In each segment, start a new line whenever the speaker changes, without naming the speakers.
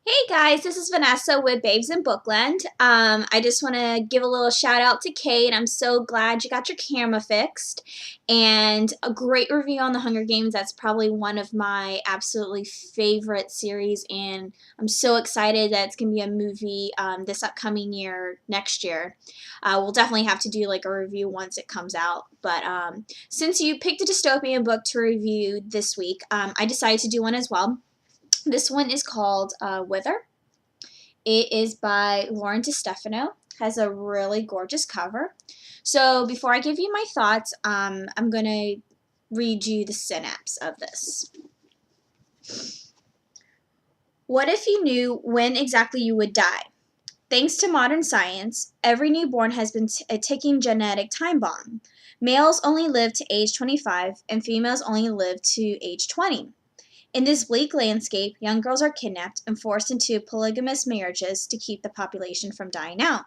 Hey guys, this is Vanessa with Babes in Bookland. I just want to give a little shout out to Kate. I'm so glad you got your camera fixed. And a great review on The Hunger Games. That's probably one of my absolutely favorite series. And I'm so excited that it's going to be a movie this upcoming year, next year. We'll definitely have to do like a review once it comes out. But since you picked a dystopian book to review this week, I decided to do one as well. This one is called Wither. It is by Lauren Destefano. Has a really gorgeous cover. So before I give you my thoughts, I'm going to read you the synapse of this. What if you knew when exactly you would die? Thanks to modern science, every newborn has been a ticking genetic time bomb. Males only live to age 25 and females only live to age 20. In this bleak landscape, young girls are kidnapped and forced into polygamous marriages to keep the population from dying out.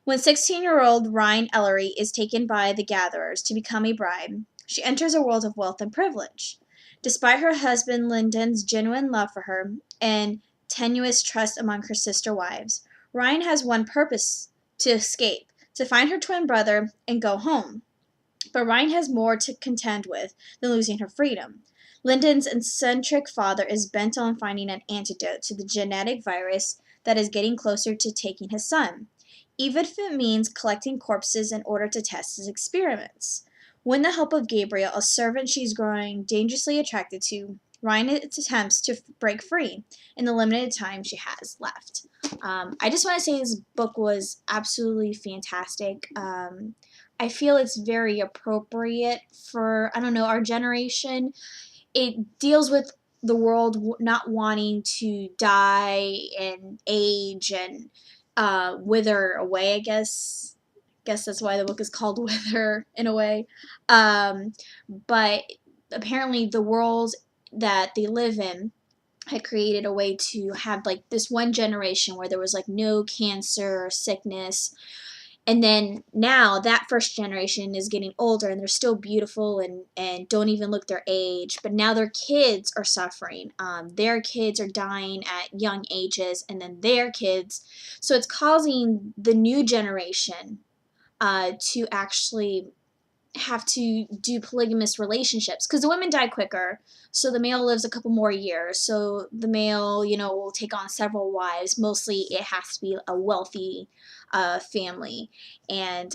When 16-year-old Ryan Ellery is taken by the gatherers to become a bride, she enters a world of wealth and privilege. Despite her husband Lyndon's genuine love for her and tenuous trust among her sister wives, Ryan has one purpose: to escape, to find her twin brother and go home. But Ryan has more to contend with than losing her freedom. Lyndon's eccentric father is bent on finding an antidote to the genetic virus that is getting closer to taking his son, even if it means collecting corpses in order to test his experiments. With the help of Gabriel, a servant she's growing dangerously attracted to, Ryan attempts to break free in the limited time she has left. I just want to say this book was absolutely fantastic. I feel it's very appropriate for, I don't know, our generation. It deals with the world not wanting to die and age and wither away, I guess. Guess that's why the book is called Wither in a way. But apparently the world that they live in had created a way to have like this one generation where there was like no cancer or sickness, and then now that first generation is getting older and they're still beautiful and don't even look their age, but now their kids are suffering. Their kids are dying at young ages, and then their kids. So it's causing the new generation to actually have to do polygamous relationships because the women die quicker, so the male lives a couple more years. So the male, will take on several wives. Mostly it has to be a wealthy family. And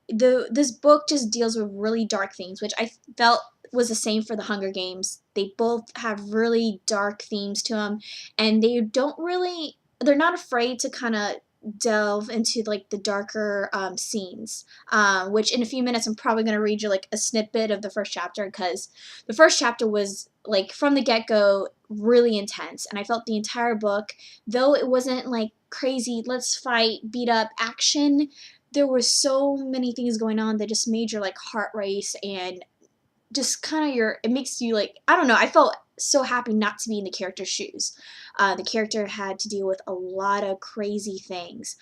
this book just deals with really dark things, which I felt was the same for the Hunger Games. They both have really dark themes to them, and they're not afraid to kind of delve into like the darker scenes, which in a few minutes I'm probably going to read you like a snippet of the first chapter, because the first chapter was like from the get-go really intense, and I felt the entire book, though it wasn't like crazy let's fight beat up action, there were so many things going on that just made your like heart race, and just kind of it makes you like, I don't know, I felt so happy not to be in the character's shoes. The character had to deal with a lot of crazy things.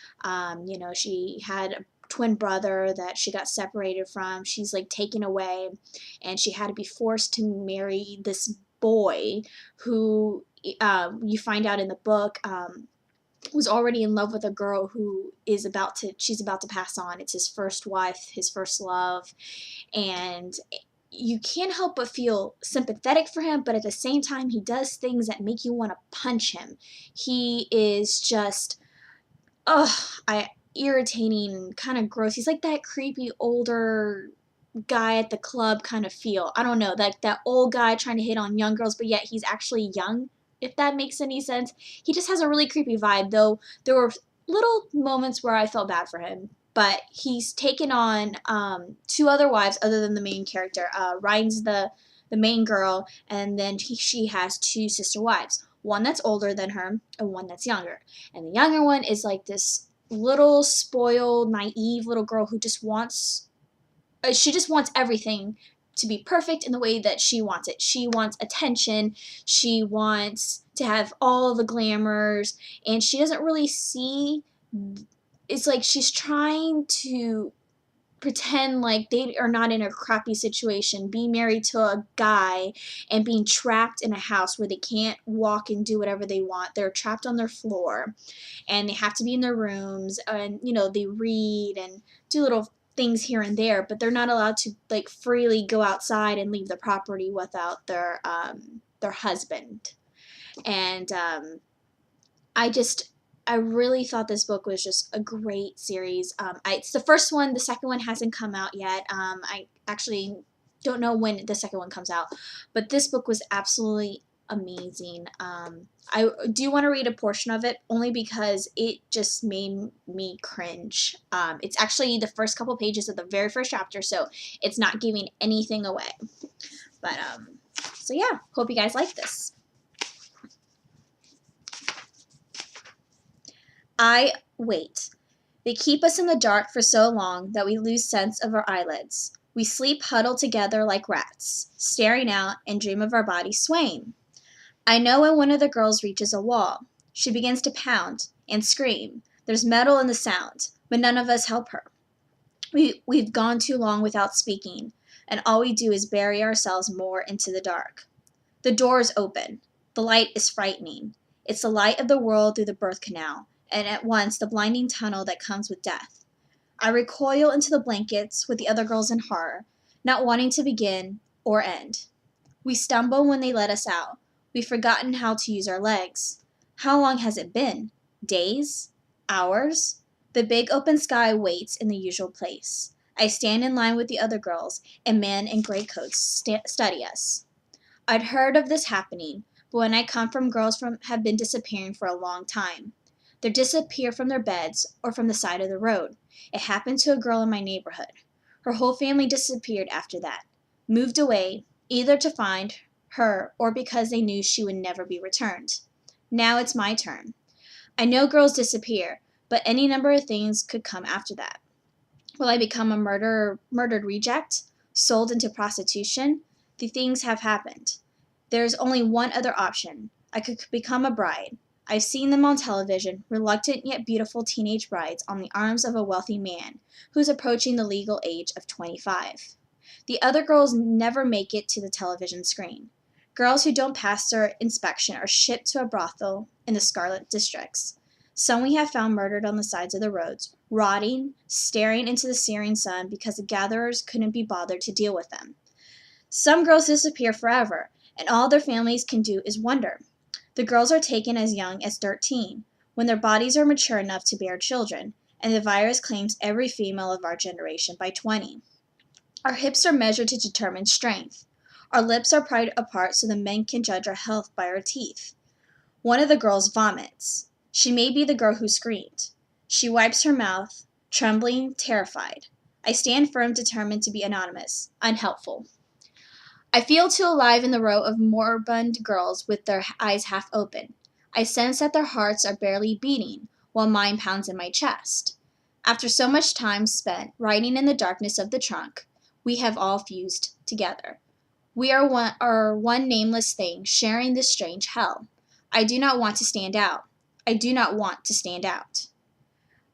She had a twin brother that she got separated from. She's like taken away, and she had to be forced to marry this boy who, you find out in the book, was already in love with a girl who she's about to pass on. It's his first wife, his first love, and you can't help but feel sympathetic for him, but at the same time, he does things that make you want to punch him. He is just, irritating, kind of gross. He's like that creepy older guy at the club kind of feel. I don't know, like that old guy trying to hit on young girls, but yet he's actually young, if that makes any sense. He just has a really creepy vibe, though there were little moments where I felt bad for him. But he's taken on two other wives other than the main character. Ryan's the main girl, and then she has two sister wives. One that's older than her, and one that's younger. And the younger one is like this little spoiled, naive little girl who she just wants everything to be perfect in the way that she wants it. She wants attention. She wants to have all the glamours, and she doesn't really see. It's like she's trying to pretend like they are not in a crappy situation, being married to a guy and being trapped in a house where they can't walk and do whatever they want. They're trapped on their floor and they have to be in their rooms, and they read and do little things here and there, but they're not allowed to like freely go outside and leave the property without their husband. And I just I really thought this book was just a great series. It's the first one. The second one hasn't come out yet. I actually don't know when the second one comes out, but this book was absolutely amazing. I do want to read a portion of it only because it just made me cringe. It's actually the first couple pages of the very first chapter, so it's not giving anything away. But so yeah, hope you guys like this. I wait. They keep us in the dark for so long that we lose sense of our eyelids. We sleep huddled together like rats, staring out and dream of our bodies swaying. I know when one of the girls reaches a wall. She begins to pound and scream. There's metal in the sound, but none of us help her. We've gone too long without speaking, and all we do is bury ourselves more into the dark. The door is open. The light is frightening. It's the light of the world through the birth canal, and at once the blinding tunnel that comes with death. I recoil into the blankets with the other girls in horror, not wanting to begin or end. We stumble when they let us out. We've forgotten how to use our legs. How long has it been? Days? Hours? The big open sky waits in the usual place. I stand in line with the other girls, and men in gray coats study us. I'd heard of this happening, but when I come from girls have been disappearing for a long time. They disappear from their beds or from the side of the road. It happened to a girl in my neighborhood. Her whole family disappeared after that, moved away, either to find her or because they knew she would never be returned. Now it's my turn. I know girls disappear, but any number of things could come after that. Will I become a murdered reject? Sold into prostitution? The things have happened. There's only one other option. I could become a bride. I've seen them on television, reluctant yet beautiful teenage brides on the arms of a wealthy man who's approaching the legal age of 25. The other girls never make it to the television screen. Girls who don't pass their inspection are shipped to a brothel in the Scarlet Districts. Some we have found murdered on the sides of the roads, rotting, staring into the searing sun because the gatherers couldn't be bothered to deal with them. Some girls disappear forever, and all their families can do is wonder. The girls are taken as young as 13, when their bodies are mature enough to bear children, and the virus claims every female of our generation by 20. Our hips are measured to determine strength. Our lips are pried apart so the men can judge our health by our teeth. One of the girls vomits. She may be the girl who screamed. She wipes her mouth, trembling, terrified. I stand firm, determined to be anonymous, unhelpful. I feel too alive in the row of moribund girls with their eyes half open. I sense that their hearts are barely beating, while mine pounds in my chest. After so much time spent riding in the darkness of the trunk, we have all fused together. We are one nameless thing sharing this strange hell. I do not want to stand out. I do not want to stand out.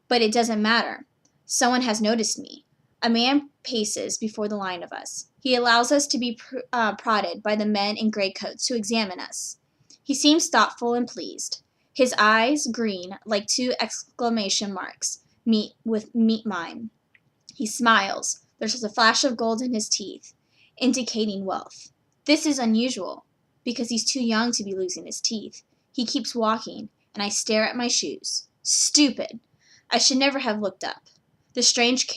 But it doesn't matter. Someone has noticed me. A man paces before the line of us. He allows us to be prodded by the men in gray coats who examine us. He seems thoughtful and pleased. His eyes, green, like two exclamation marks, meet mine. He smiles. There's a flash of gold in his teeth, indicating wealth. This is unusual, because he's too young to be losing his teeth. He keeps walking, and I stare at my shoes. Stupid! I should never have looked up. The strange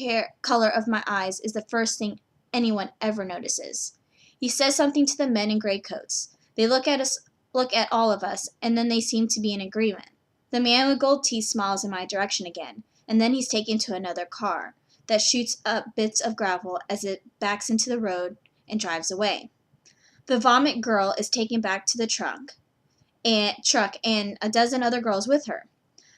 color of my eyes is the first thing anyone ever notices. He says something to the men in gray coats. They look at all of us, and then they seem to be in agreement. The man with gold teeth smiles in my direction again, and then he's taken to another car that shoots up bits of gravel as it backs into the road and drives away. The vomit girl is taken back to the truck and a dozen other girls with her.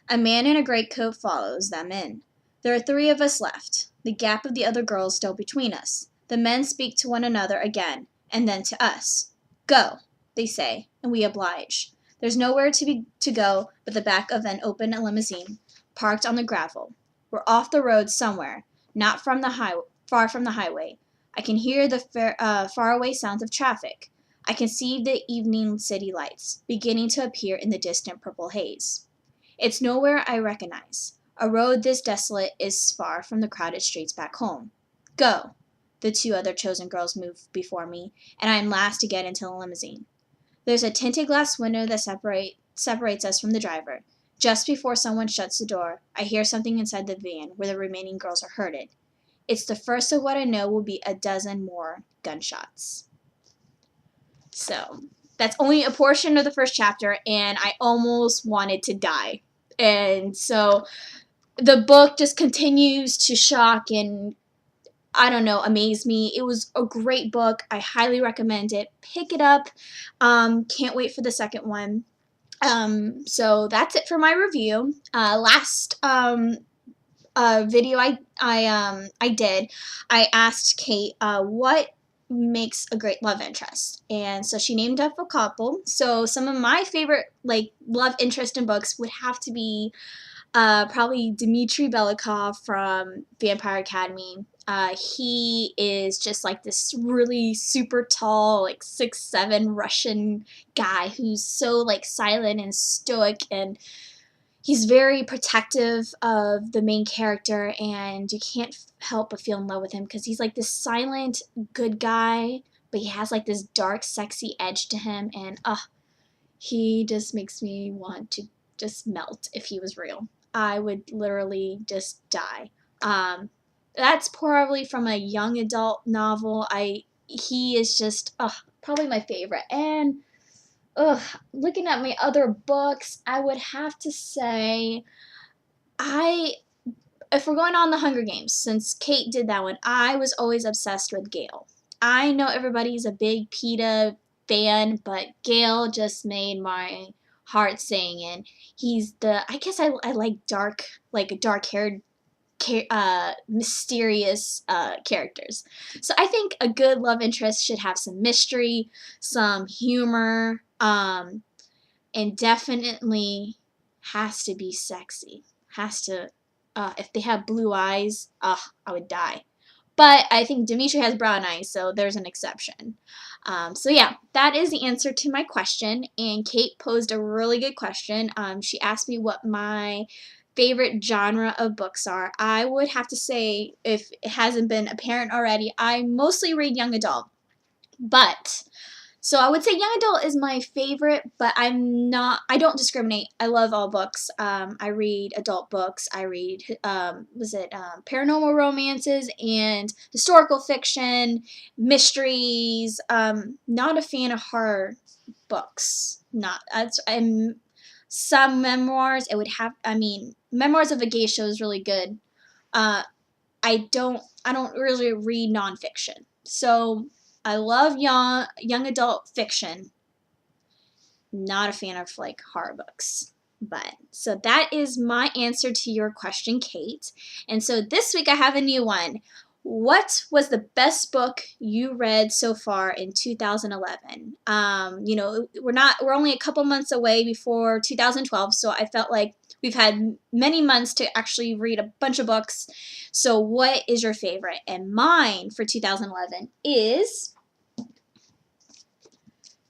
A man in a great coat follows them in. There are 3 of us left, the gap of the other girls still between us. The men speak to one another again, and then to us. Go, they say, and we oblige. There's nowhere to go but the back of an open limousine, parked on the gravel. We're off the road somewhere, not from the far from the highway. I can hear the faraway sounds of traffic. I can see the evening city lights beginning to appear in the distant purple haze. It's nowhere I recognize. A road this desolate is far from the crowded streets back home. Go! The two other chosen girls move before me, and I am last to get into the limousine. There's a tinted glass window that separates us from the driver. Just before someone shuts the door, I hear something inside the van where the remaining girls are herded. It's the first of what I know will be a dozen more gunshots. So, that's only a portion of the first chapter, and I almost wanted to die. And so, the book just continues to shock and, I don't know, amaze me. It was a great book. I highly recommend it. Pick it up. Can't wait for the second one. So that's it for my review. Last video I did, I asked Kate what makes a great love interest, and so she named up a couple. So some of my favorite like love interest in books would have to be probably Dmitry Belikov from Vampire Academy. He is just like this really super tall, like 6'7" Russian guy who's so like silent and stoic, and he's very protective of the main character, and you can't help but feel in love with him because he's like this silent, good guy, but he has like this dark, sexy edge to him, and he just makes me want to just melt if he was real. I would literally just die. That's probably from a young adult novel. He is just probably my favorite. And looking at my other books, I would have to say if we're going on the Hunger Games, since Kate did that one, I was always obsessed with Gale. I know everybody's a big PETA fan, but Gale just made my heart sing, and he's I guess I like dark haired mysterious characters. So I think a good love interest should have some mystery, some humor, and definitely has to be sexy. Has to, if they have blue eyes, I would die. But I think Dimitri has brown eyes, so there's an exception. So yeah, that is the answer to my question. And Kate posed a really good question. She asked me what my favorite genre of books are. I would have to say, if it hasn't been apparent already, I mostly read young adult. But so I would say young adult is my favorite, but I don't discriminate. I love all books. I read adult books. I read, paranormal romances and historical fiction, mysteries. Not a fan of horror books. Some memoirs. Memoirs of a Geisha is really good. I don't really read nonfiction. So I love young adult fiction. Not a fan of like horror books. But so that is my answer to your question, Kate. And so this week I have a new one. What was the best book you read so far in 2011? We're only a couple months away before 2012, so I felt like we've had many months to actually read a bunch of books. So what is your favorite? And mine for 2011 is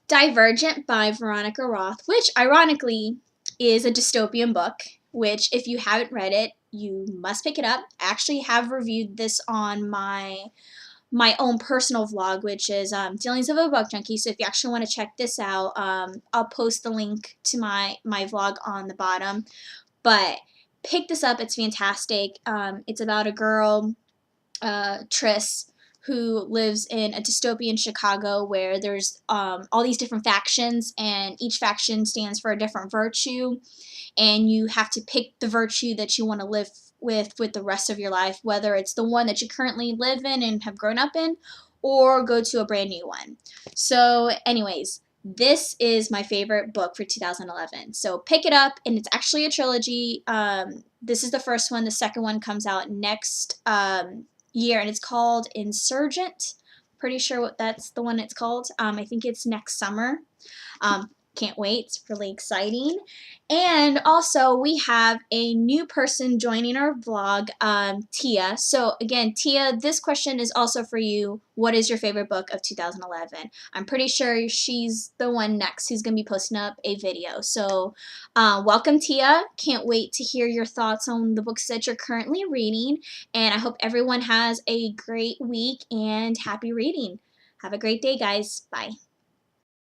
Divergent by Veronica Roth, which ironically is a dystopian book, which if you haven't read it, you must pick it up. I actually have reviewed this on my own personal vlog, which is Dealings of a Book Junkie. So if you actually want to check this out, I'll post the link to my vlog on the bottom. But pick this up. It's fantastic. It's about a girl, Triss, who lives in a dystopian Chicago where there's all these different factions, and each faction stands for a different virtue, and you have to pick the virtue that you want to live with the rest of your life, whether it's the one that you currently live in and have grown up in, or go to a brand new one. So anyways, this is my favorite book for 2011. So pick it up, and it's actually a trilogy. This is the first one. The second one comes out next year, and it's called Insurgent. Pretty sure that's the one it's called. I think it's next summer. Can't wait. It's really exciting. And also, we have a new person joining our vlog, Tia. So, again, Tia, this question is also for you. What is your favorite book of 2011? I'm pretty sure she's the one next who's going to be posting up a video. So, welcome, Tia. Can't wait to hear your thoughts on the books that you're currently reading. And I hope everyone has a great week and happy reading. Have a great day, guys. Bye.